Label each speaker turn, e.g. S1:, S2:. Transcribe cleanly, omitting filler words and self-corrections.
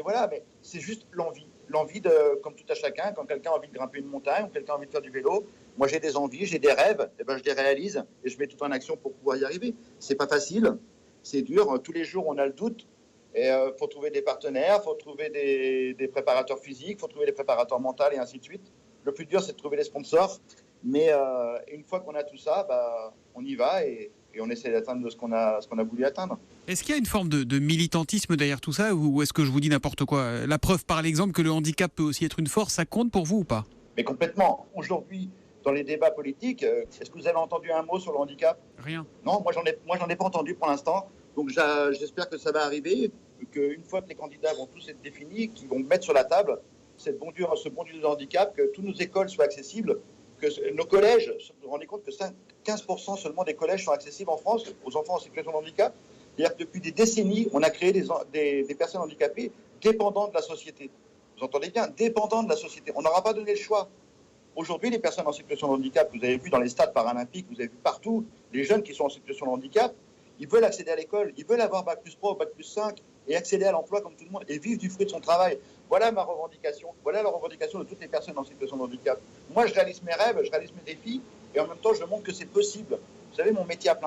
S1: voilà, mais c'est juste l'envie. L'envie de, comme tout à chacun, quand quelqu'un a envie de grimper une montagne ou quelqu'un a envie de faire du vélo, moi j'ai des envies, j'ai des rêves, et ben je les réalise et je mets tout en action pour pouvoir y arriver. C'est pas facile, c'est dur. Tous les jours on a le doute. Et faut trouver des partenaires, faut trouver des préparateurs physiques, faut trouver des préparateurs mentaux et ainsi de suite. Le plus dur c'est de trouver les sponsors. Mais une fois qu'on a tout ça, bah, on y va et on essaie d'atteindre ce qu'on a voulu atteindre.
S2: Est-ce qu'il y a une forme de militantisme derrière tout ça ou est-ce que je vous dis n'importe quoi? La preuve par l'exemple que le handicap peut aussi être une force, ça compte pour vous ou pas?
S1: Mais complètement. Aujourd'hui, dans les débats politiques, est-ce que vous avez entendu un mot sur le handicap?
S2: Rien.
S1: Non, moi j'en ai pas entendu pour l'instant. Donc j'espère que ça va arriver, qu'une fois que les candidats vont tous être définis, qu'ils vont mettre sur la table ce bon Dieu de handicap, que toutes nos écoles soient accessibles, que nos collèges, vous vous rendez compte que 15% seulement des collèges sont accessibles en France aux enfants en situation de handicap. C'est-à-dire que depuis des décennies, on a créé des personnes handicapées dépendantes de la société. Vous entendez bien, dépendants de la société. On n'aura pas donné le choix. Aujourd'hui, les personnes en situation de handicap, vous avez vu dans les stades paralympiques, vous avez vu partout, les jeunes qui sont en situation de handicap, ils veulent accéder à l'école, ils veulent avoir Bac plus 3 ou Bac plus 5 et accéder à l'emploi comme tout le monde et vivre du fruit de son travail. Voilà ma revendication. Voilà la revendication de toutes les personnes en situation de handicap. Moi, je réalise mes rêves, je réalise mes défis et en même temps, je montre que c'est possible. Vous savez, mon métier à plein